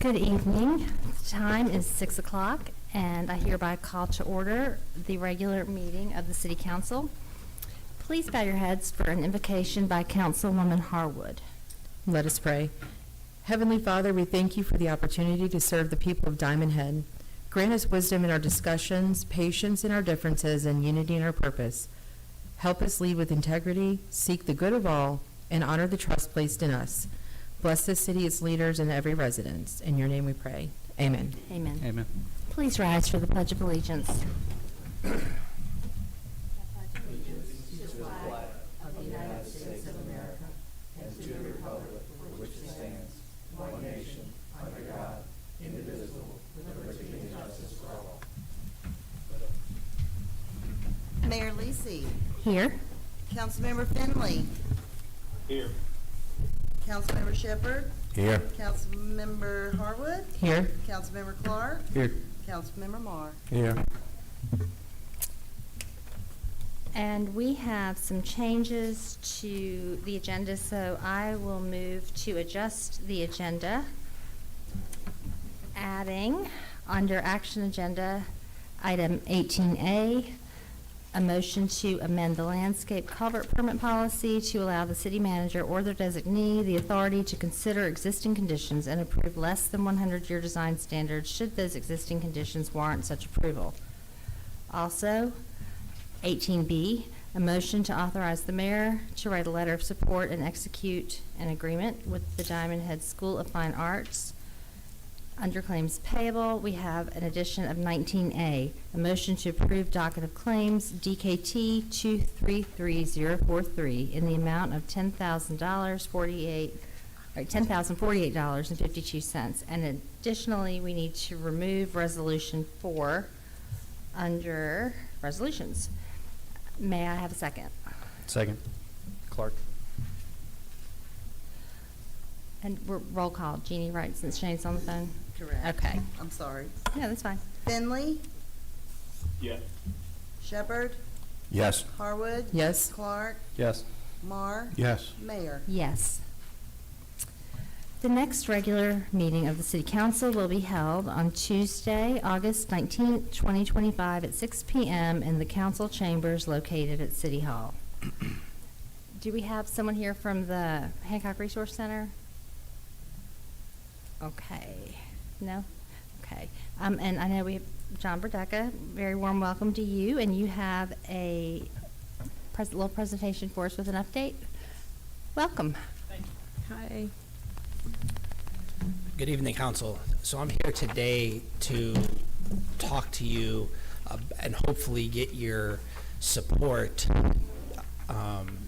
Good evening. The time is 6 o'clock, and I hereby call to order the regular meeting of the City Council. Please bow your heads for an invocation by Councilwoman Harwood. Let us pray. Heavenly Father, we thank you for the opportunity to serve the people of Diamond Head. Grant us wisdom in our discussions, patience in our differences, and unity in our purpose. Help us lead with integrity, seek the good of all, and honor the trust placed in us. Bless this city, its leaders, and every resident. In your name we pray. Amen. Amen. Amen. Please rise for the Pledge of Allegiance. Mayor Lisi. Here. Councilmember Finley. Here. Councilmember Shepherd. Here. Councilmember Harwood. Here. Councilmember Clark. Here. Councilmember Marr. Here. And we have some changes to the agenda, so I will move to adjust the agenda, adding under action agenda item 18A, a motion to amend the landscape culvert permit policy to allow the city manager or their designee the authority to consider existing conditions and approve less than 100-year design standards should those existing conditions warrant such approval. Also, 18B, a motion to authorize the mayor to write a letter of support and execute an agreement with the Diamond Head School of Fine Arts. Under claims payable, we have an addition of 19A, a motion to approve docket of claims DKT 233043 in the amount of $10,048.52. And additionally, we need to remove resolution 4 under resolutions. May I have a second? Second. Clark. And roll call. Jeannie, right, since Shane's on the phone? Correct. Okay. I'm sorry. Yeah, that's fine. Finley. Yes. Shepherd. Yes. Harwood. Yes. Clark. Yes. Marr. Yes. Mayor. Yes. The next regular meeting of the City Council will be held on Tuesday, August 19th, 2025 at 6 p.m. in the council chambers located at City Hall. Do we have someone here from the Hancock Resource Center? Okay. No? Okay. And I know we have John Burdecka. Very warm welcome to you. And you have a little presentation for us with an update. Welcome. Thank you. Hi. Good evening, Council. So I'm here today to talk to you and hopefully get your support on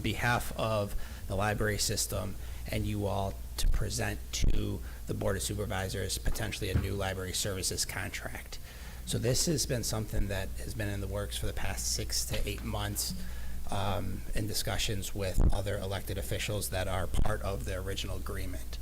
behalf of the library system and you all to present to the Board of Supervisors potentially a new library services contract. So this has been something that has been in the works for the past 6 to 8 months in discussions with other elected officials that are part of the original agreement.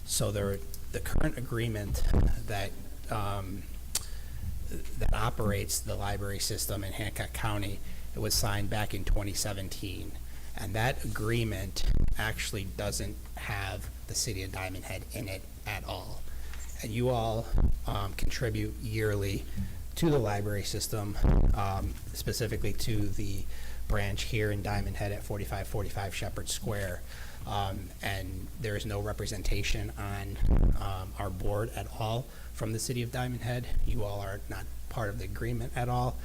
So the current agreement that that operates the library system in Hancock County, it was signed back in 2017. And that agreement actually doesn't have the city of Diamond Head in it at all. And you all contribute yearly to the library system, specifically to the branch here in Diamond Head at 4545 Shepherd Square. And there is no representation on our board at all from the city of Diamond Head. You all are not part of the agreement at all.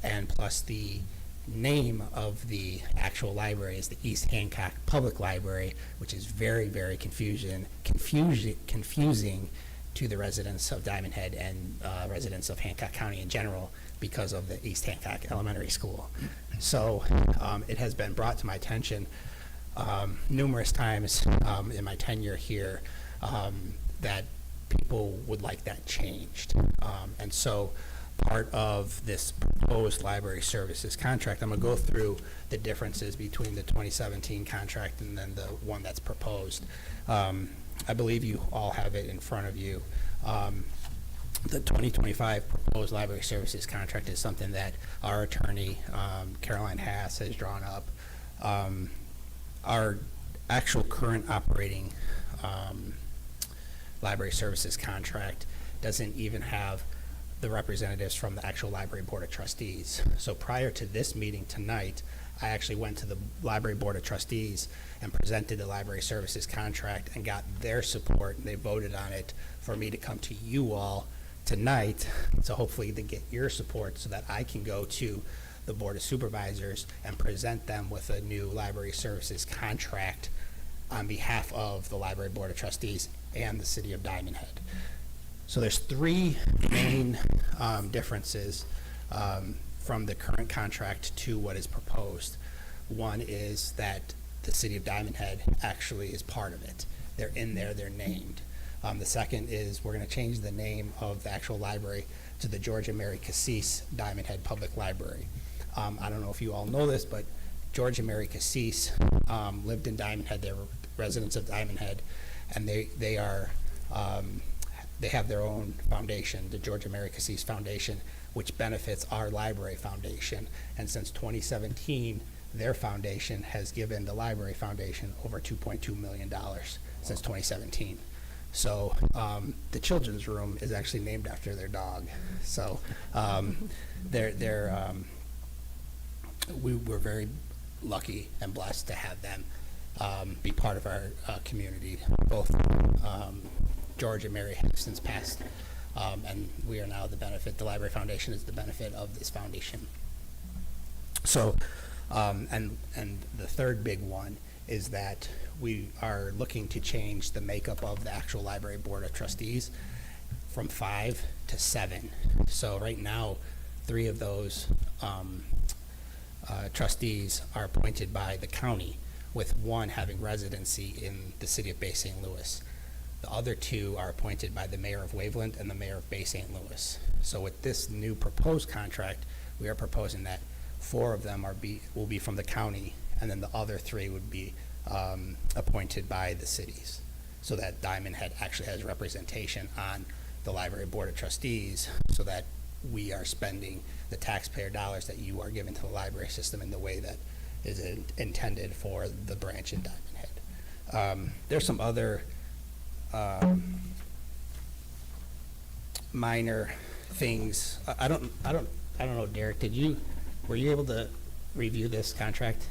And plus the name of the actual library is the East Hancock Public Library, which is very, very confusing to the residents of Diamond Head and residents of Hancock County in general because of the East Hancock Elementary School. So it has been brought to my attention numerous times in my tenure here that people would like that changed. And so part of this proposed library services contract, I'm going to go through the differences between the 2017 contract and then the one that's proposed. I believe you all have it in front of you. The 2025 proposed library services contract is something that our attorney, Caroline Haas, has drawn up. Our actual current operating library services contract doesn't even have the representatives from the actual library board of trustees. So prior to this meeting tonight, I actually went to the library board of trustees and presented the library services contract and got their support, and they voted on it for me to come to you all tonight, so hopefully to get your support so that I can go to the board of supervisors and present them with a new library services contract on behalf of the library board of trustees and the city of Diamond Head. So there's three main differences from the current contract to what is proposed. One is that the city of Diamond Head actually is part of it. They're in there, they're named. The second is we're going to change the name of the actual library to the George and Mary Cassis Diamond Head Public Library. I don't know if you all know this, but George and Mary Cassis lived in Diamond Head. They were residents of Diamond Head, and they have their own foundation, the George and Mary Cassis Foundation, which benefits our library foundation. And since 2017, their foundation has given the library foundation over $2.2 million since 2017. So the children's room is actually named after their dog. So we were very lucky and blessed to have them be part of our community. Both George and Mary have since passed, and we are now the benefit. The Library Foundation is the benefit of this foundation. So, and the third big one is that we are looking to change the makeup of the actual library board of trustees from 5 to 7. So right now, 3 of those trustees are appointed by the county, with 1 having residency in the city of Bay St. Louis. The other 2 are appointed by the mayor of Waveland and the mayor of Bay St. Louis. So with this new proposed contract, we are proposing that 4 of them will be from the county, and then the other 3 would be appointed by the cities, so that Diamond Head actually has representation on the library board of trustees, so that we are spending the taxpayer dollars that you are giving to the library system in the way that is intended for the branch in Diamond Head. There's some other minor things. I don't know, Derek, were you able to review this contract?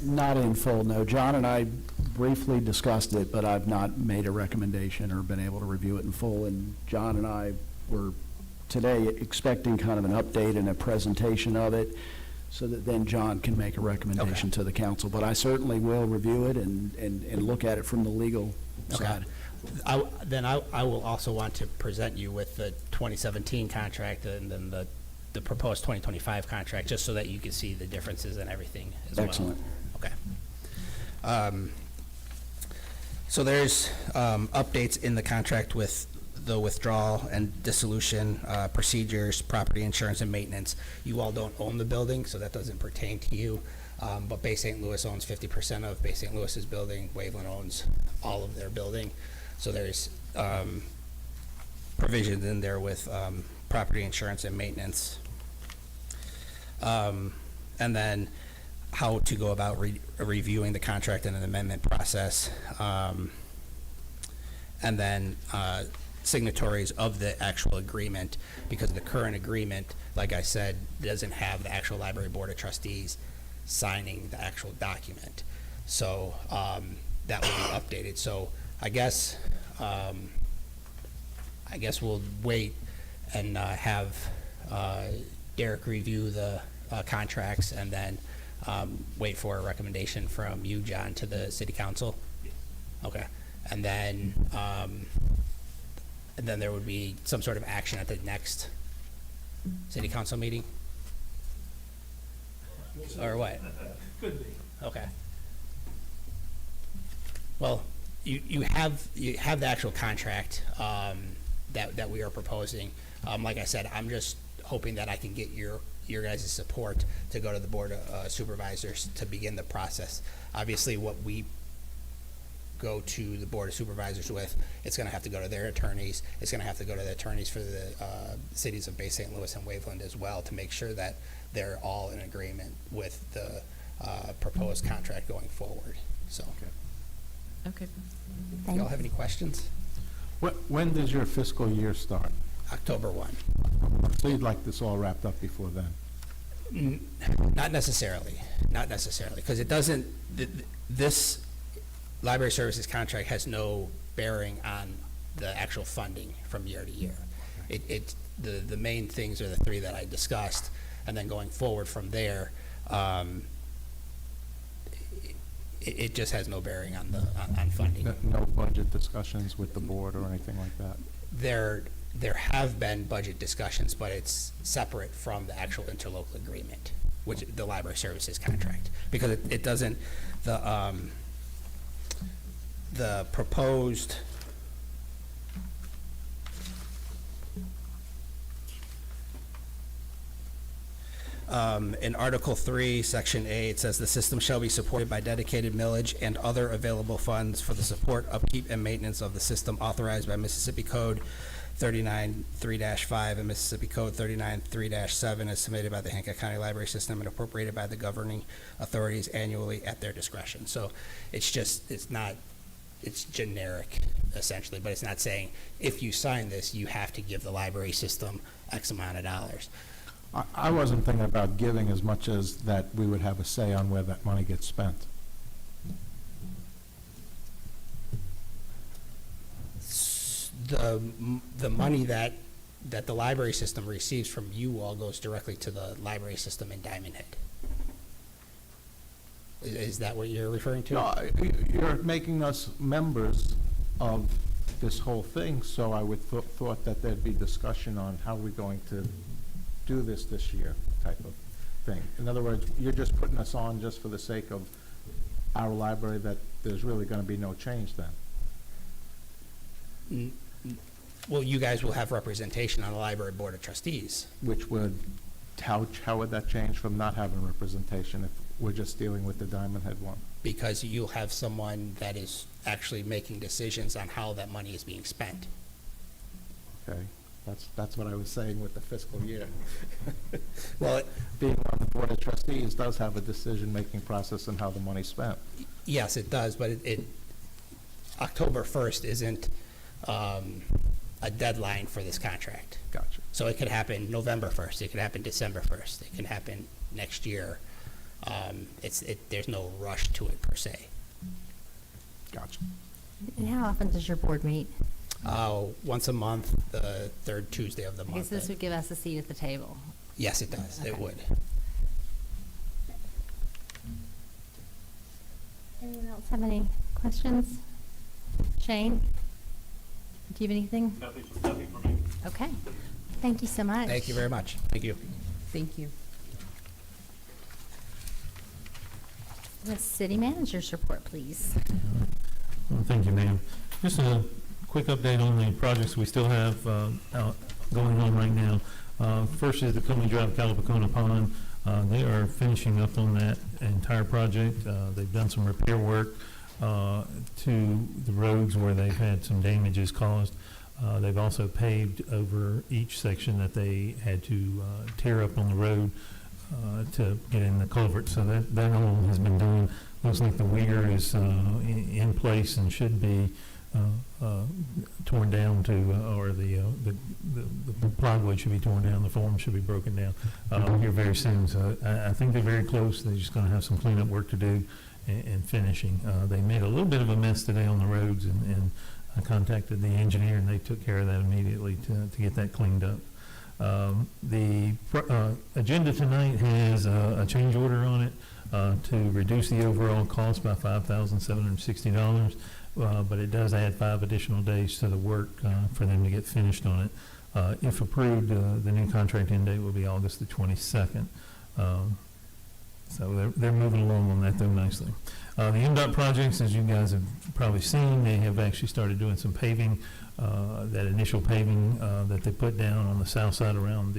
Not in full, no. John and I briefly discussed it, but I've not made a recommendation or been able to review it in full. And John and I were today expecting kind of an update and a presentation of it, so that then John can make a recommendation to the council. But I certainly will review it and look at it from the legal side. I will also want to present you with the 2017 contract and then the proposed 2025 contract, just so that you can see the differences and everything as well. Excellent. Okay. So there's updates in the contract with the withdrawal and dissolution procedures, property insurance, and maintenance. You all don't own the building, so that doesn't pertain to you. But Bay St. Louis owns 50% of Bay St. Louis's building. Waveland owns all of their building. So there's provisions in there with property insurance and maintenance. And then how to go about reviewing the contract and an amendment process. And then signatories of the actual agreement, because the current agreement, like I said, doesn't have the actual library board of trustees signing the actual document. So that will be updated. So I guess we'll wait and have Derek review the contracts, and then wait for a recommendation from you, John, to the city council. Okay, and then there would be some sort of action at the next city council meeting, or what? Could be. Okay. Well, you have the actual contract that we are proposing. Like I said, I'm just hoping that I can get your guys' support to go to the board of supervisors to begin the process. Obviously, what we go to the board of supervisors with, it's going to have to go to their attorneys. It's going to have to go to the attorneys for the cities of Bay St. Louis and Waveland as well, to make sure that they're all in agreement with the proposed contract going forward. So, Okay. y'all have any questions? When does your fiscal year start? October 1. So you'd like this all wrapped up before then? Not necessarily, because it doesn't, this library services contract has no bearing on the actual funding from year to year. The main things are the three that I discussed, and then going forward from there, it just has no bearing on funding. No budget discussions with the board or anything like that? There have been budget discussions, but it's separate from the actual interlocal agreement, which the library services contract, because it doesn't, the proposed in Article 3, Section A, it says the system shall be supported by dedicated millage and other available funds for the support, upkeep, and maintenance of the system authorized by Mississippi Code 39.3-5 and Mississippi Code 39.3-7 as submitted by the Hancock County Library System and appropriated by the governing authorities annually at their discretion. So it's generic essentially, but it's not saying if you sign this, you have to give the library system X amount of dollars. I wasn't thinking about giving as much as that we would have a say on where that money gets spent. The money that the library system receives from you all goes directly to the library system in Diamond Head. Is that what you're referring to? No, you're making us members of this whole thing, so I would thought that there'd be discussion on how we're going to do this year type of thing. In other words, you're just putting us on just for the sake of our library, that there's really going to be no change then? Well, you guys will have representation on the library board of trustees. Which would, how would that change from not having representation if we're just dealing with the Diamond Head one? Because you'll have someone that is actually making decisions on how that money is being spent. Okay, that's what I was saying with the fiscal year. Well, Being on the board of trustees does have a decision-making process on how the money's spent. yes, it does, but October 1st isn't a deadline for this contract. Gotcha. So it could happen November 1st, it could happen December 1st, it can happen next year. There's no rush to it per se. Gotcha. And how often does your board meet? Once a month, the third Tuesday of the I guess month. this would give us a seat at the table. Yes, it does, it Okay. would. Anyone else have any questions? Shane? Do you have anything? Nothing for me. Okay. Thank you so much. Thank you very much. Thank you. Thank you. The city manager's report, please. Well, thank you, ma'am. Just a quick update on the projects we still have going on right now. First is the Coney Drive Calipacona Pond. They are finishing up on that entire project. They've done some repair work to the roads where they've had some damages caused. They've also paved over each section that they had to tear up on the road to get in the culvert. So that all has been done. Looks like the weir is in place and should be torn down to, or the plywood should be torn down, the form should be broken down here very soon. So I think they're very close. They're just going to have some cleanup work to do and finishing. They made a little bit of a mess today on the roads, and I contacted the engineer, and they took care of that immediately to get that cleaned up. The agenda tonight has a change order on it to reduce the overall cost by $5,760, but it does add 5 additional days to the work for them to get finished on it. If approved, the new contract end date will be August the 22nd. So they're moving along on that, though, nicely. The MDOT projects, as you guys have probably seen, they have actually started doing some paving. That initial paving that they put down on the south side around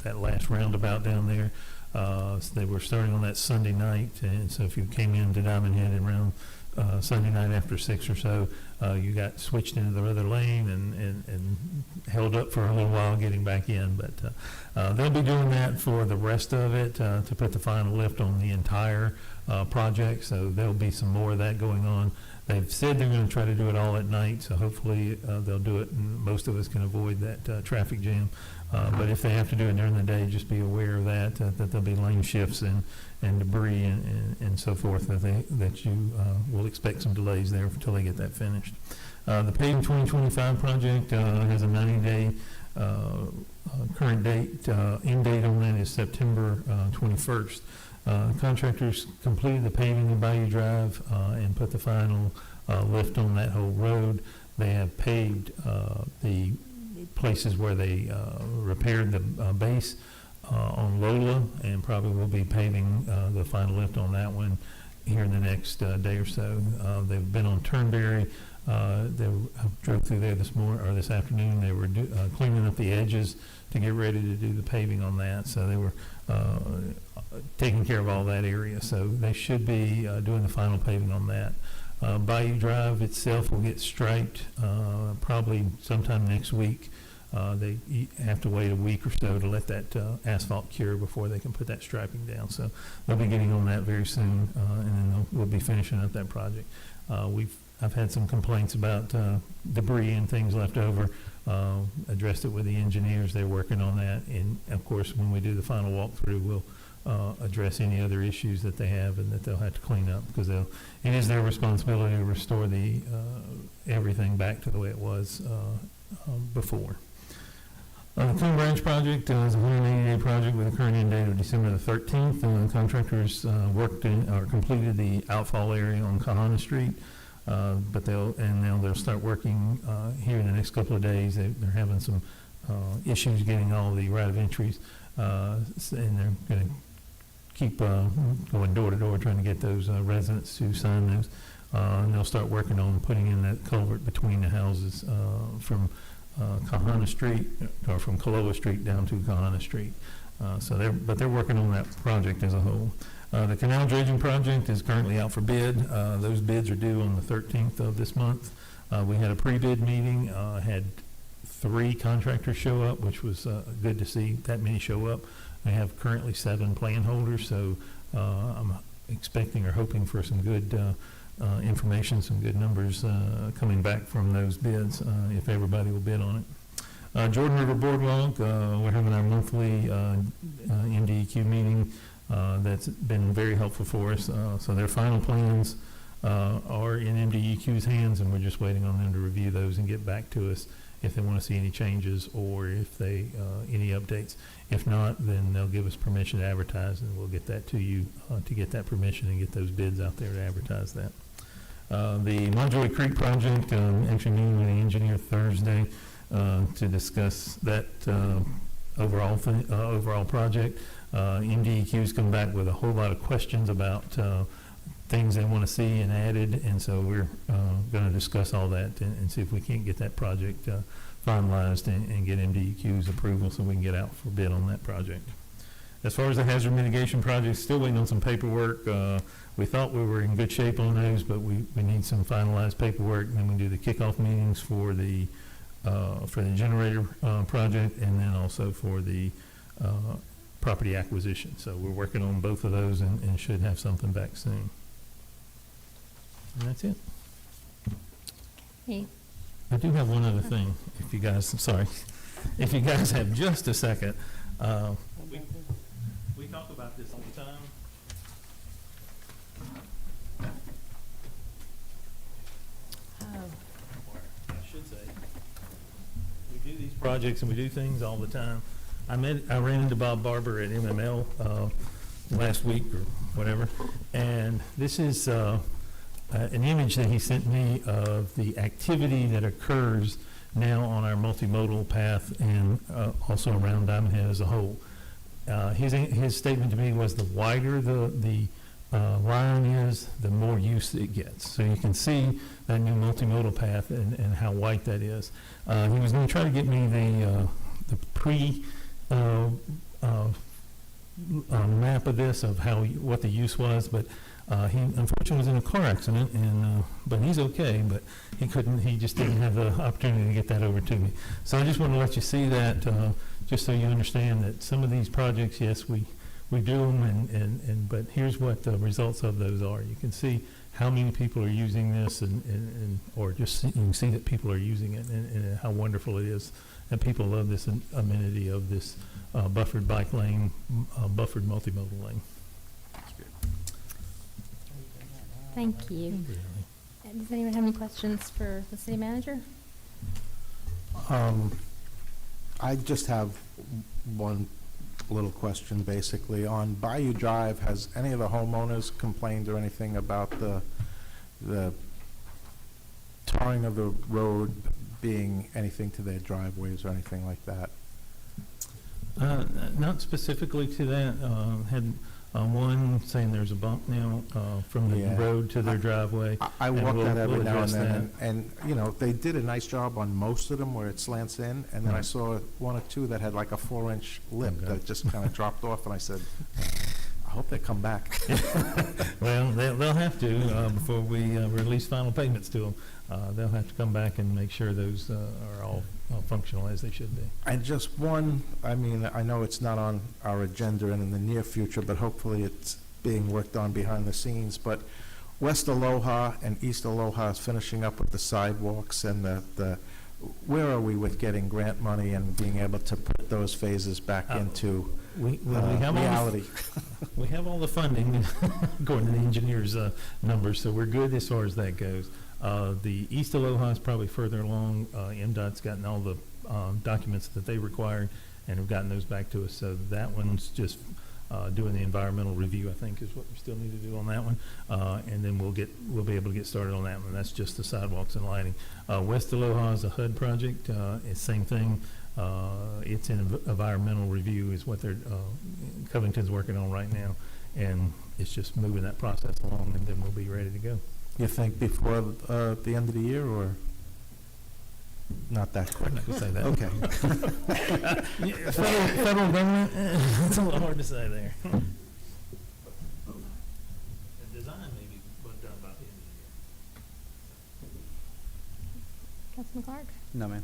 that last roundabout down there. So they were starting on that Sunday night, and so if you came into Diamond Head around Sunday night after 6 or so, you got switched into the other lane and held up for a little while getting back in. But they'll be doing that for the rest of it to put the final lift on the entire project. So there'll be some more of that going on. They've said they're going to try to do it all at night, so hopefully they'll do it, and most of us can avoid that traffic jam. But if they have to do it during the day, just be aware of that there'll be lane shifts and debris and so forth, that you will expect some delays there until they get that finished. The paving 2025 project has a 90-day current date. End date on that is September 21st. Contractors completed the paving of Bayou Drive and put the final lift on that whole road. They have paved the places where they repaired the base on Lola, and probably will be paving the final lift on that one here in the next day or so. They've been on Turnberry. They drove through there this afternoon. They were cleaning up the edges to get ready to do the paving on that. So they were taking care of all that area. So they should be doing the final paving on that. Bayou Drive itself will get striped probably sometime next week. They have to wait a week or so to let that asphalt cure before they can put that striping down. So they'll be getting on that very soon, and then we'll be finishing up that project. I've had some complaints about debris and things left over. Addressed it with the engineers. They're working on that, and of course, when we do the final walkthrough, we'll address any other issues that they have and that they'll have to clean up, because it is their responsibility to restore the everything back to the way it was before. The Coon Branch project is a 180-day project with a current end date of December the 13th. Contractors completed the outfall area on Kahana Street, but they'll start working here in the next couple of days. They're having some issues getting all the right of entries, and they're going to keep going door to door trying to get those residents to sign those. And they'll start working on putting in that culvert between the houses from Kahana Street, or from Kaloa Street down to Kahana Street. But they're working on that project as a whole. The canal dredging project is currently out for bid. Those bids are due on the 13th of this month. We had a pre-bid meeting, had 3 contractors show up, which was good to see that many show up. I have currently 7 plan holders, so I'm expecting or hoping for some good information, some good numbers coming back from those bids, if everybody will bid on it. Jordan River Boardwalk, we're having our monthly MDEQ meeting. That's been very helpful for us. So their final plans are in MDEQ's hands, and we're just waiting on them to review those and get back to us if they want to see any changes or if they any updates. If not, then they'll give us permission to advertise, and we'll get that to you to get that permission and get those bids out there to advertise that. The Montjoy Creek project, actually meeting with the engineer Thursday to discuss that overall project. MDEQ's come back with a whole lot of questions about things they want to see and added, and so we're going to discuss all that and see if we can't get that project finalized and get MDEQ's approval so we can get out for bid on that project. As far as the hazard mitigation project, still waiting on some paperwork. We thought we were in good shape on those, but we need some finalized paperwork, and then we do the kickoff meetings for the generator project, and then also for the property acquisition. So we're working on both of those and should have something back soon. And that's it. Hey. I do have one other thing, if you guys have just a second. We talk about this all the time. I should say, we do these projects and we do things all the time. I ran into Bob Barber at MML last week or whatever, and this is an image that he sent me of the activity that occurs now on our multimodal path and also around Diamond Head as a whole. His statement to me was the wider the line is, the more use it gets. So you can see that new multimodal path and how white that is. He was going to try to get me the map of this, of what the use was, but He unfortunately was in a car accident, and but he's okay. But he just didn't have the opportunity to get that over to me. So I just want to let you see that, just so you understand that some of these projects, yes, we do them, but here's what the results of those are. You can see how many people are using this, or just you can see that people are using it, and how wonderful it is, and people love this amenity of this buffered bike lane, buffered multimodal lane. Thank you. Does anyone have any questions for the city manager? I just have one little question, basically. On Bayou Drive, has any of the homeowners complained or anything about the tarring of the road being anything to their driveways or anything like that? Not specifically to that. Had one saying there's a bump now from the Yeah. road to their driveway. I and walk we'll- that every we'll now and address then, and, you know, they did a nice job on most of them where it slants in, and then I Right. saw one or two that had like a 4-inch lip Okay. that just kind of dropped off, and I said, I hope they come back. Well, they'll have to before we release final payments to them. They'll have to come back and make sure those are all functional as they should be. And just one, I mean, I know it's not on our agenda and in the near future, but hopefully it's being worked on behind the scenes, but West Aloha and East Aloha is finishing up with the sidewalks and where are we with getting grant money and being able to put those phases back into We have reality? We have all the funding, according to the engineer's numbers, so we're good as far as that goes. The East Aloha is probably further along. MDOT's gotten all the documents that they required and have gotten those back to us. So that one's just doing the environmental review, I think, is what we still need to do on that one. And then we'll be able to get started on that one. That's just the sidewalks and lighting. West Aloha is a HUD project. It's same thing. It's in environmental review is what Covington's working on right now. And it's just moving that process along, and then we'll be ready to go. You think before the end of the year, or not that quick? I'm not gonna say that. Okay. Federal government, it's a little hard to say there. The design may be done about the end of the year. Councilman Clark? No, ma'am.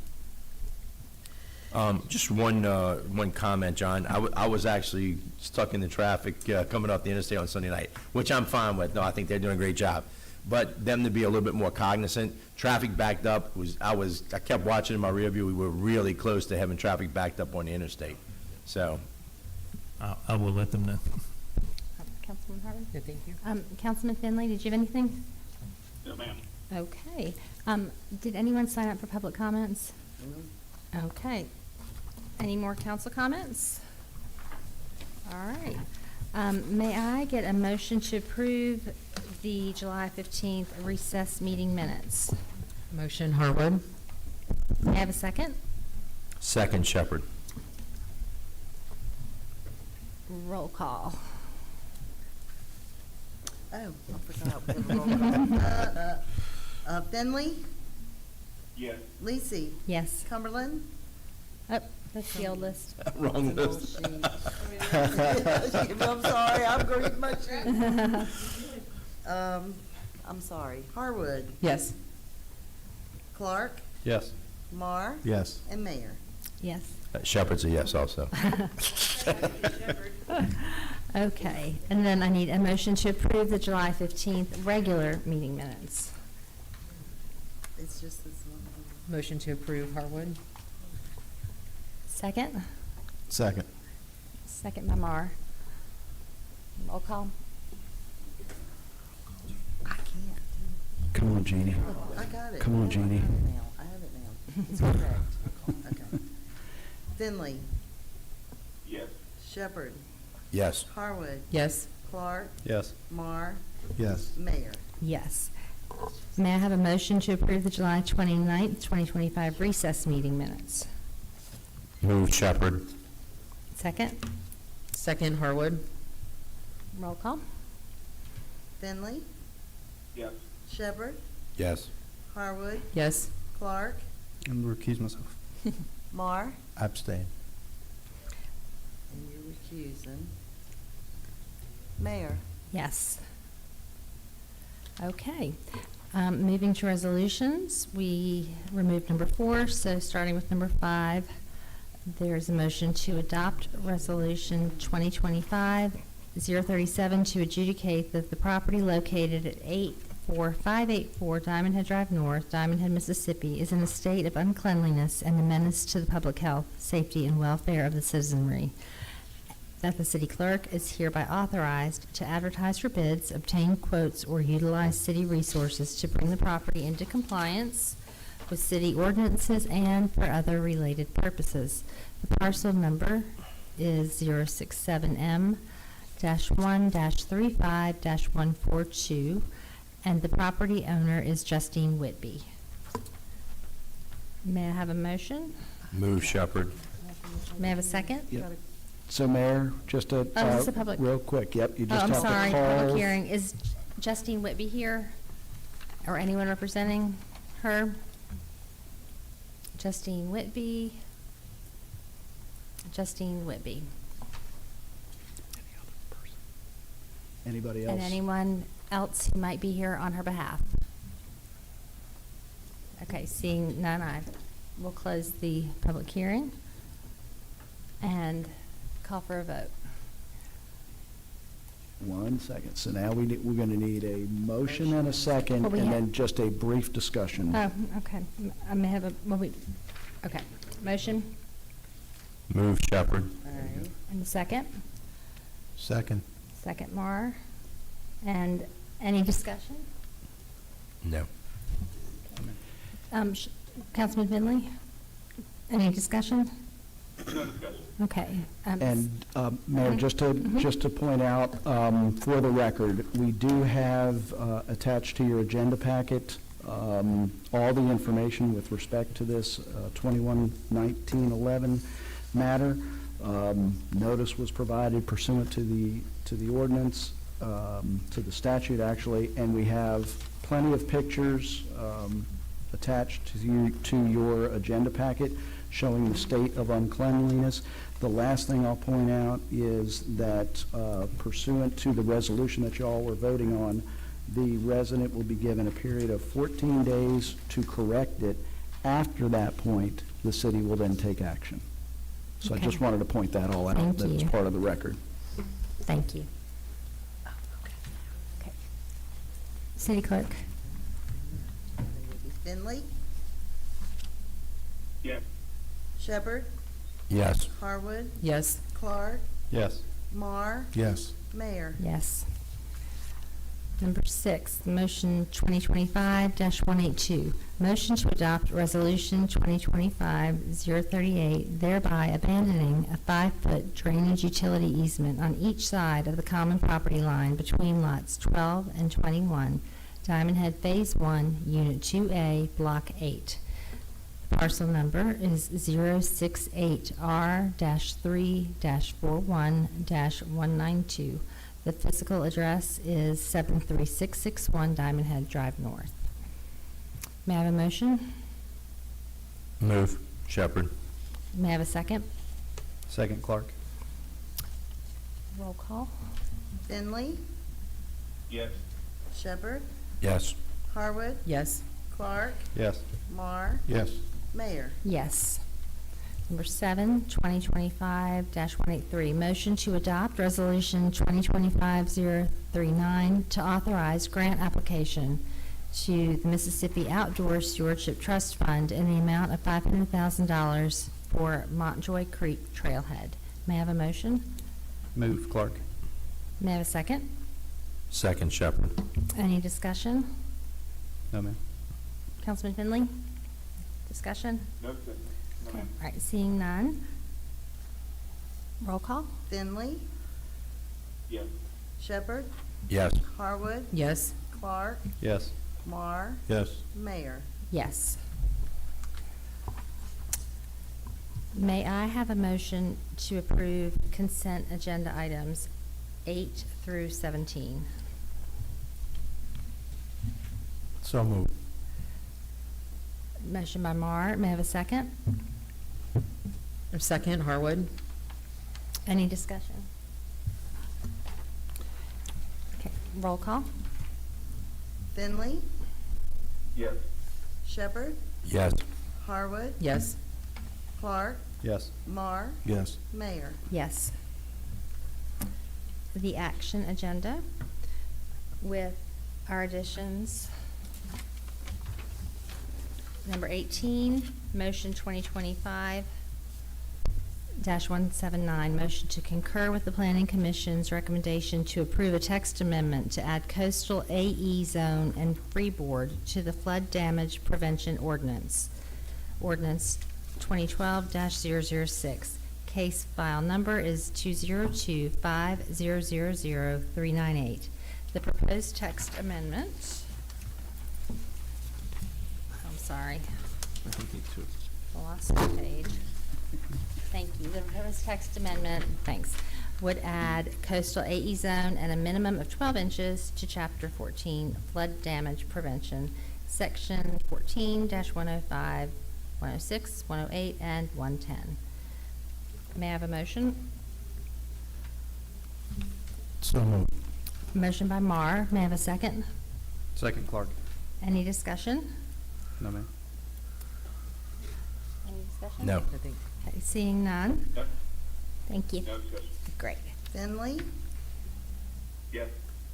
Just one comment, John. I was actually stuck in the traffic coming off the interstate on Sunday night, which I'm fine with. No, I think they're doing a great job. But them to be a little bit more cognizant, traffic backed up, I kept watching in my rear view. We were really close to having traffic backed up on the interstate. So, I will let them know. Councilman Harvey? Yeah, thank you. Councilman Finley, did you have anything? No, ma'am. Okay. Did anyone sign up for public comments? Okay. Any more council comments? All right. May I get a motion to approve the July 15th recess meeting minutes? Motion Harwood. May I have a second? second, Shepherd. Roll call. Oh, I forgot. we have a roll call. Finley, Yes. Lisi, Yes. Cumberland. Oh, that's the old list. Wrong That's list. an old sheet. I'm sorry, I'm going to get my sheet. I'm sorry. Harwood, Yes. Clark, Yes. Marr, Yes. and Mayor. Yes. Shepherd's a yes also. Okay. And then I need a motion to approve the July 15th regular meeting minutes. It's just this one. Motion to approve Harwood. Second? Second. Second by Mar. Roll call. I can't. Come on, Jeannie. Oh, I got it. Come on, Jeannie. I have it now. It's correct. Okay. Finley, Yes. Shepherd, Yes. Harwood, Yes. Clark, Yes. Marr, Yes. Mayor. Yes. May I have a motion to approve the July 29th, 2025 recess meeting minutes? Move Shepherd. Second? Second Harwood. Roll call. Finley, Yes. Shepherd, Yes. Harwood, Yes. Clark, I'm going to recuse myself. Marr, Abstain. and you're recusing. Mayor. Yes. Okay. Moving to resolutions, we removed number 4, so starting with number 5, there's a motion to adopt Resolution 2025-037 to adjudicate that the property located at 84584 Diamond Head Drive North, Diamond Head, Mississippi, is in a state of uncleanliness and a menace to the public health, safety, and welfare of the citizenry. That the city clerk is hereby authorized to advertise for bids, obtain quotes, or utilize city resources to bring the property into compliance with city ordinances and for other related purposes. The parcel number is 067M-1-35-142, and the property owner is Justine Whitby. May I have a motion? Move Shepherd. May I have a second? Yep. So Mayor, just a, Oh, this is a public- real quick, yep, you Oh, just I'm have to call. sorry, public hearing. Is Justine Whitby here? Or anyone representing her? Justine Whitby. Justine Whitby. Anybody else? And anyone else who might be here on her behalf? Okay, seeing none, I will close the public hearing and call for a vote. 1 second. So now we're going to need a motion and a second, Well, we and have- then just a brief discussion. Oh, okay. I may have a, okay. Motion Move Shepherd. All right. and a second. Second. Second, Mar. And any discussion? No. Councilman Finley? Any discussion? No discussion. Okay. And, Mayor, Mhm. just to point out, for the record, we do have attached to your agenda packet all the information with respect to this 21-1911 matter. Notice was provided pursuant to the ordinance, to the statute, actually, and we have plenty of pictures attached to your agenda packet showing the state of uncleanliness. The last thing I'll point out is that pursuant to the resolution that you all were voting on, the resident will be given a period of 14 days to correct it. After that point, the city will then take action. So I just Okay. wanted to point that all out. Thank That it's you. part of the record. Thank you. Okay. City Clerk? Finley, Yes. Shepherd, Yes. Harwood, Yes. Clark, Yes. Marr, Yes. Mayor. Yes. Number 6, motion 2025-182. Motion to adopt resolution 2025-038, thereby abandoning a 5-foot drainage utility easement on each side of the common property line between lots 12 and 21, Diamond Head Phase 1, Unit 2A, Block 8. Parcel number is 068R-3-41-192. The physical address is 73661 Diamond Head Drive North. May I have a motion? Move Shepherd. May I have a second? Second, Clark. Roll call. Finley, Yes. Shepherd, Yes. Harwood, Yes. Clark, Yes. Marr, Yes. Mayor. Yes. Number 7, 2025-183, motion to adopt resolution 2025-039 to authorize grant application to the Mississippi Outdoor Stewardship Trust Fund in the amount of $500,000 for Montjoy Creek Trailhead. May I have a motion? Move, Clark. May I have a second? Second Shepherd. Any discussion? No, ma'am. Councilman Finley? Discussion? No, sir. No, Okay. ma'am. All right, seeing none. Roll call? Finley, Yes. Shepherd, Yes. Harwood, Yes. Clark, Yes. Marr, Yes. Mayor. Yes. May I have a motion to approve consent agenda items 8 through 17? So moved. Motion by Mar. May I have a second? Or second, Harwood? Any discussion? Okay, roll call. Finley, Yes. Shepherd, Yes. Harwood, Yes. Clark, Yes. Marr, Yes. Mayor. Yes. The action agenda with our additions. Number 18, motion 2025-179, motion to concur with the Planning Commission's recommendation to approve a text amendment to add coastal AE zone and freeboard to the flood damage prevention ordinance. Ordinance 2012-006. Case file number is 202500398. The proposed text amendment, I'm sorry, I lost the page. Thank you. The proposed text amendment, thanks, would add coastal AE zone and a minimum of 12 inches to Chapter 14 flood damage prevention, Section 14-105, 106, 108, and 110. May I have a motion? So moved. Motion by Marr. May I have a second? Second, Clark. Any discussion? No, ma'am. Any discussion? No. Okay, seeing none. Yep. Thank you. No discussion. Great. Finley, Yes.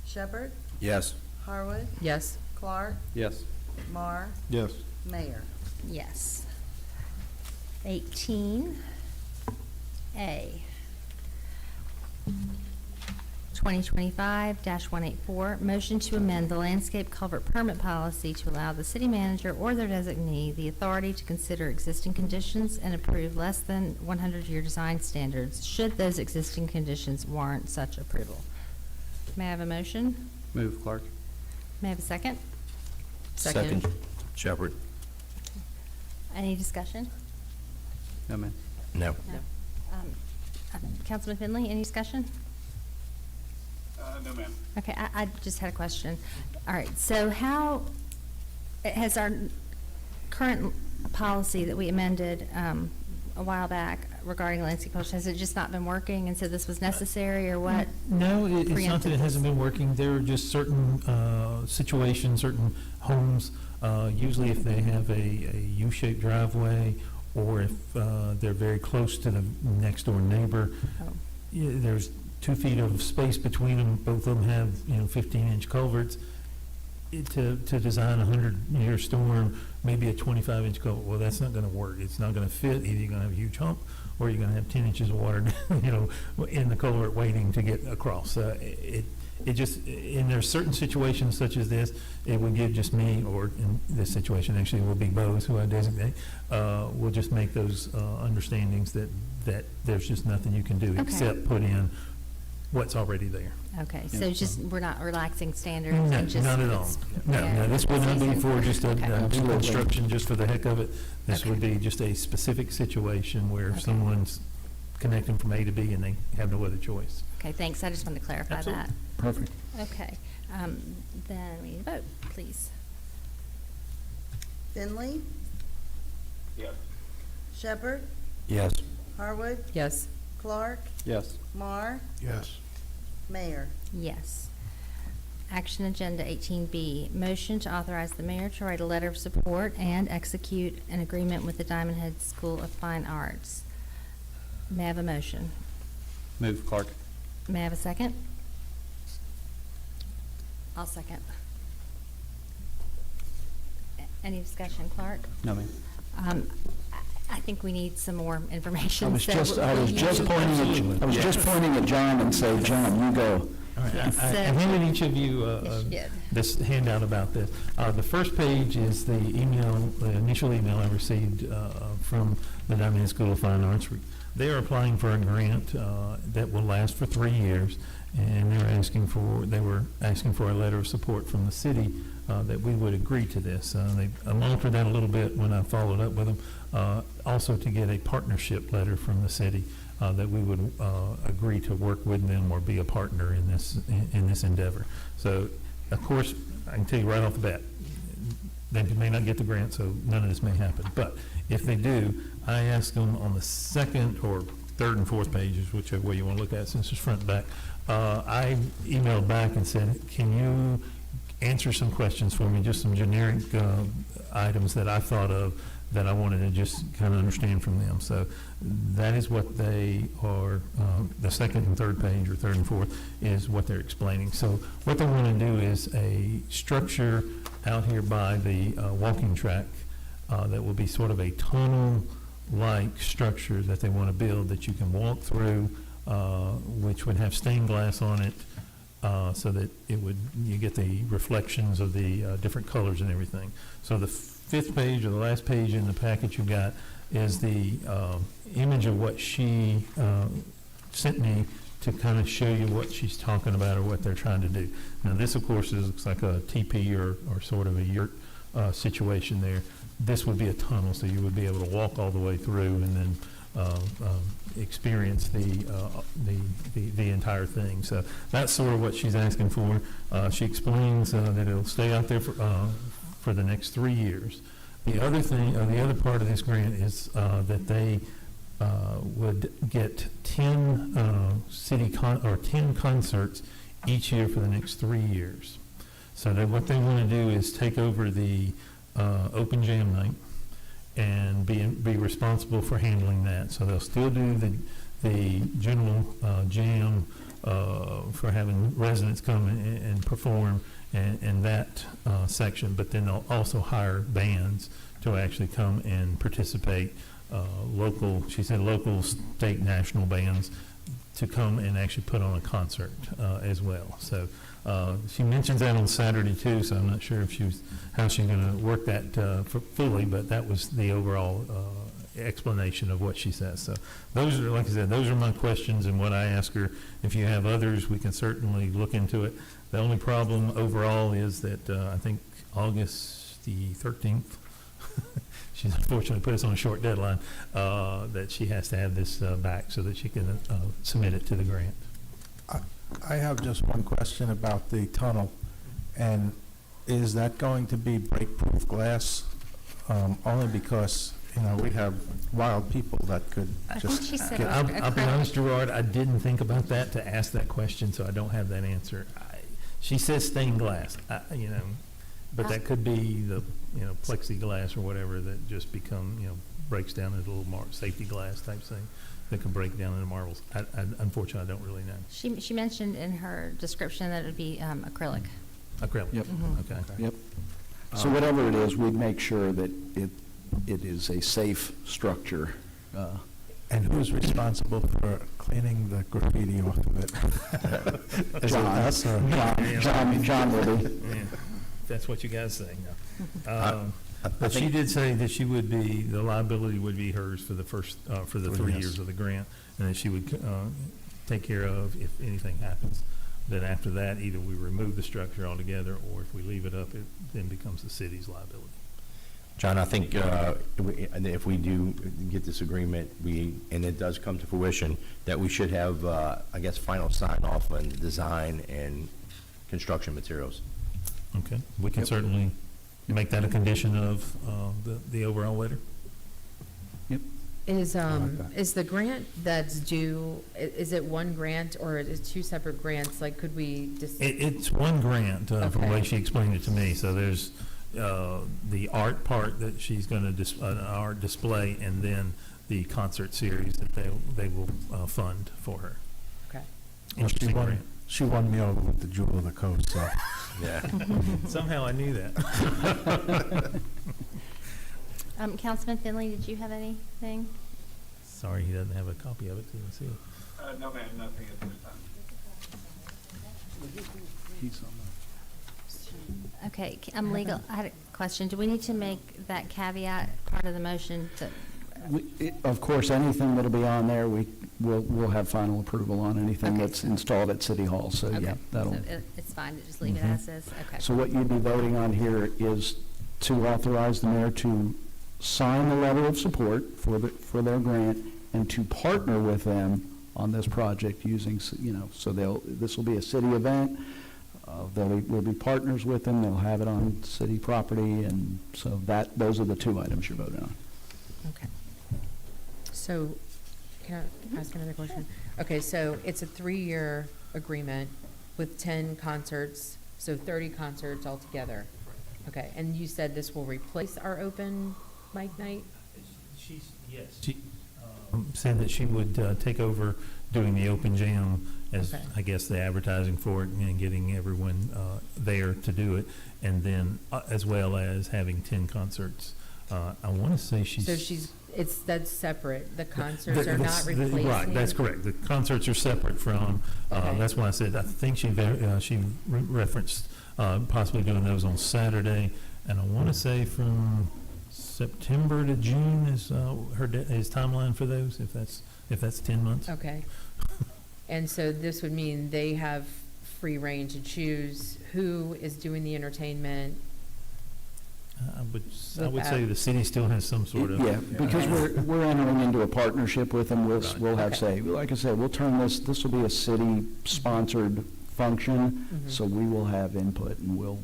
Shepherd, Yes. Harwood, Yes. Clark, Yes. Marr, Yes. Mayor. Yes. 18A. 2025-184, motion to amend the landscape culvert permit policy to allow the city manager or their designee the authority to consider existing conditions and approve less than 100-year design standards should those existing conditions warrant such approval. May I have a motion? Move, Clark. May I have a second? Second. Shepherd. Any discussion? No, ma'am. No. Councilman Finley, any discussion? No, ma'am. Okay, I just had a question. All right, so how, has our current policy that we amended a while back regarding landscape culture, has it just not been working, and so this was necessary, or what? No, it's not that preempted it this? hasn't been working. There are just certain situations, certain homes, usually if they have a U-shaped driveway, or if they're very close to the next door neighbor, Oh, there's 2 feet of space between them. Both of them have, 15-inch culverts. To design a 100-year storm, maybe a 25-inch culvert, well, that's not going to work. It's not going to fit. Either you're going to have a huge hump, or you're going to have 10 inches of water, in the culvert waiting to get across. It just, and there's certain situations such as this, it would give just me, or in this situation, actually, it will be Bose, who I designate, will just make those understandings that there's just nothing you can do Okay. except put in what's already there. okay, so just, we're not relaxing standards? No, and just not at all. it's- No, yeah, no, this would not be season. for just a Okay. Absolutely. construction just for the heck of it. This Okay. would be just a specific situation where Okay. someone's connecting from A to B and they have no other choice. Okay, thanks, I just wanted to clarify Absolutely. that. Perfect. Okay, then we need a vote, please. Finley, Yes. Shepherd, Yes. Harwood, Yes. Clark, Yes. Marr, Yes. Mayor. Yes. Action Agenda 18B, motion to authorize the mayor to write a letter of support and execute an agreement with the Diamond Head School of Fine Arts. May I have a motion? Move, Clark. May I have a second? I'll second. Any discussion, Clark? No, ma'am. I think we need some more information. I was so just, will you- pointing at John and say, John, you go. All right, Yes, I so- handed each of you Yes, you did. this handout about this. The first page is the initial email I received from the Diamond Head School of Fine Arts. They are applying for a grant that will last for 3 years, and they were asking for a letter of support from the city that we would agree to this. They altered that a little bit when I followed up with them, also to get a partnership letter from the city that we would agree to work with them or be a partner in this endeavor. So, of course, I can tell you right off the bat, they may not get the grant, so none of this may happen. But if they do, I asked them on the second or third and fourth pages, whichever way you want to look at it, since it's front and back, I emailed back and said, can you answer some questions for me, just some generic items that I thought of that I wanted to just kind of understand from them. So that is what they are, the second and third page, or third and fourth, is what they're explaining. So what they want to do is a structure out here by the walking track that will be sort of a tunnel-like structure that they want to build that you can walk through, which would have stained glass on it, so that you get the reflections of the different colors and everything. So the fifth page, or the last page in the packet you got, is the image of what she sent me to kind of show you what she's talking about or what they're trying to do. Now, this, of course, looks like a teepee or sort of a yurt situation there. This would be a tunnel, so you would be able to walk all the way through and then experience the entire thing. So that's sort of what she's asking for. She explains that it'll stay out there for the next 3 years. The other thing, the other part of this grant is that they would get 10 10 concerts each year for the next 3 years. So what they want to do is take over the open jam night and be responsible for handling that. So they'll still do the general jam for having residents come and perform and that section, but then they'll also hire bands to actually come and participate, local, she said local, state, national bands to come and actually put on a concert as well. So she mentions that on Saturday too, so I'm not sure if how she's going to work that fully, but that was the overall explanation of what she says. So those are, like I said, those are my questions and what I ask her. If you have others, we can certainly look into it. The only problem overall is that I think August the 13th, she's unfortunately put us on a short deadline, that she has to have this back so that she can submit it to the grant. I have just one question about the tunnel, and is that going to be break-proof glass? Only because, we have wild people that could I just think she said get... I'll be acrylic. honest, Gerard, I didn't think about that to ask that question, so I don't have that answer. She says stained glass, but that could be the, plexiglass or whatever that just breaks down into little safety glass type thing that can break down into marbles. Unfortunately, I don't really know. She mentioned in her description that it would be acrylic. Acrylic? Yep. Okay. Yep. So whatever it is, we'd make sure that it is a safe structure. And who's responsible for cleaning the graffiti off of it? Is it us or? John will be. Yeah, that's what you guys say. No. But she did say that the liability would be hers for the first, for the 3 years of the grant, and that she would take care of if anything happens. Then after that, either we remove the structure altogether, or if we leave it up, it then becomes the city's liability. John, I think if we do get this agreement, and it does come to fruition, that we should have, final sign-off on design and construction materials. Okay, we can certainly make that a condition of the overall letter. Yep. Is that. is the grant that's due, is it one grant or is it two separate grants? Like, could we just? It's one grant, from the way Okay. she explained it to me. So there's the art part that she's going to an art display, and then the concert series that they will fund for her. Okay. Interesting grant. She won me over with the Jewel of the Coast, so. Yeah. Somehow I knew that. Councilman Finley, did you have anything? Sorry, he doesn't have a copy of it to see it. No, ma'am, nothing at this time. Okay, legal, I had a question. Do we need to make that caveat part of the motion to, Of course, anything that'll be on there, we'll have final approval on anything Okay. that's installed at City Hall, so okay, yeah, that'll. so it's fine to just leave it Mhm. as is? Okay. So what you'd be voting on here is to authorize the mayor to sign the letter of support for their grant and to partner with them on this project using, so this will be a city event. We'll be partners with them. They'll have it on city property, and so those are the two items you're voting on. Okay. So, can I ask another question? Okay, so it's a 3-year agreement with 10 concerts So 30 concerts altogether? Okay, and you said this will replace our open mic night? She said that she would take over doing the open jam as, Okay. I guess, the advertising for it and getting everyone there to do it, and then as well as having 10 concerts. I want to say So that's separate, the concerts are not Right, replacing? that's correct. The concerts are separate from, Okay. that's why I said, I think she referenced possibly doing those on Saturday, and I want to say from September to June is his timeline for those, if that's 10 months. Okay. And so this would mean they have free reign to choose who is doing the entertainment? I would With say that. the city still has some sort of. Yeah, because we're entering into a partnership with them, we'll have say, like I said, we'll turn this will be a city-sponsored function, Mhm. so we will have input and we'll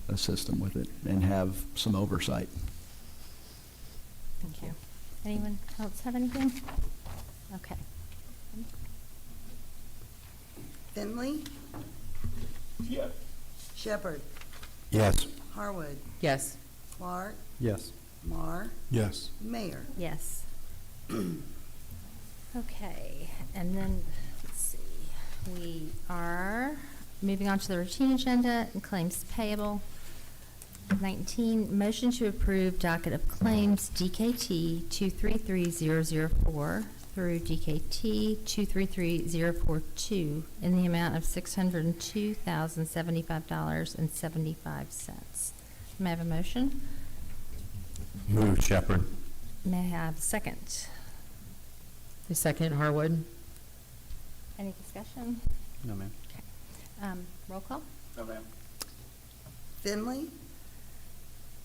assist them with it and have some oversight. Thank you. Anyone else have anything? Okay. Finley, Yes. Shepherd, Yes. Harwood, Yes. Clark, Yes. Mar, Yes. Mayor. Yes. Okay, and then, let's see, we are moving on to the routine agenda and claims payable. 19, motion to approve docket of claims DKT 233004 through DKT 233042 in the amount of $602,075.75. May I have a motion? Move Shepherd. May I have a second? The second, Harwood? Any discussion? No, ma'am. Roll call? No, ma'am. Finley,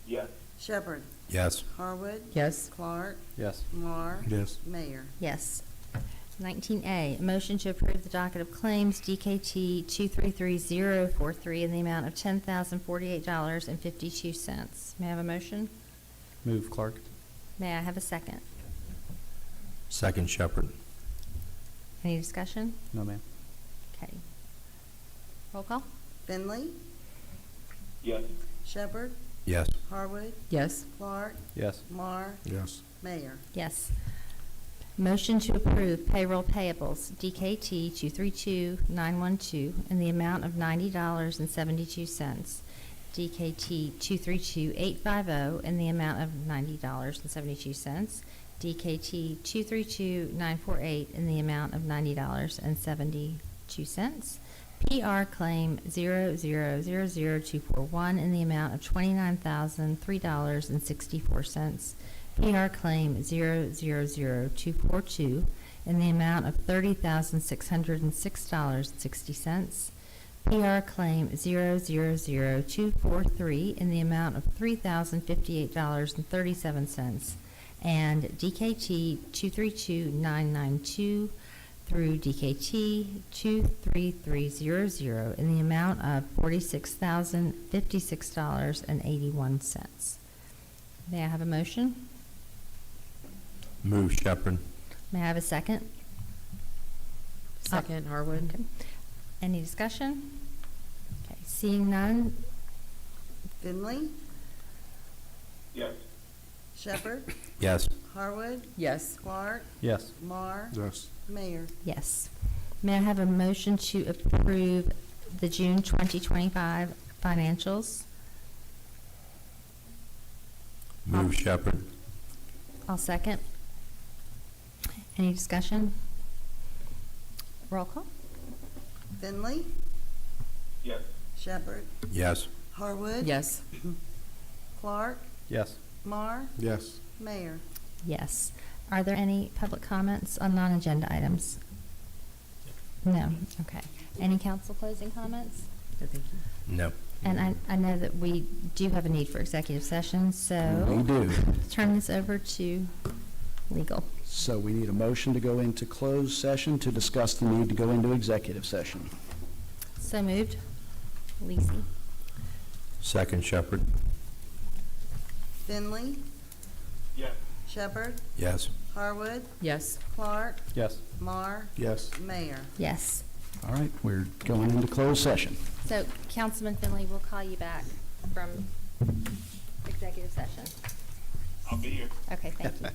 Yes. Shepherd, Yes. Harwood, Yes. Clark, Yes. Mar, Yes. Mayor. Yes. 19A, a motion to approve the docket of claims DKT 233043 in the amount of $10,048.52. May I have a motion? Move Clark. May I have a second? Second Shepherd. Any discussion? No, ma'am. Okay. Roll call? Finley, Yes. Shepherd, Yes. Harwood, Yes. Clark, Yes. Mar, Yes. Mayor. Yes. Motion to approve payroll payables DKT 232912 in the amount of $90.72. DKT 232850 in the amount of $90.72. DKT 232948 in the amount of $90.72. PR claim 0000241 in the amount of $29,003.64. PR claim 000242 in the amount of $30,606.60. PR claim 000243 in the amount of $3,058.37. And DKT 232992 through DKT 23300 in the amount of $46,056.81. May I have a motion? Move Shepherd. May I have a second? Second, Harwood? Okay. Any discussion? Okay, seeing none, Finley, Yes. Shepherd, Yes. Harwood, Yes. Clark, Yes. Mar, Yes. Mayor. yes. May I have a motion to approve the June 2025 financials? Move Shepherd. I'll second. Any discussion? Roll call? Finley, Yes. Shepherd, Yes. Harwood. Yes. Clark, Yes. Mar, Yes. Mayor. Yes. Are there any public comments on non-agenda items? No, okay. Any council closing comments? No, thank you. No. And I know that we do have a need for executive session, We so do. turn this over to legal. So we need a motion to go into closed session to discuss the need to go into executive session. So moved. Lisi. Second Shepherd. Finley, Yes. Shepherd, Yes. Harwood, Yes. Clark, Yes. Mar, Yes. Mayor. Yes. All right, we're going into closed session. So Councilman Finley, we'll call you back from executive session. I'll be here. Okay, thank you.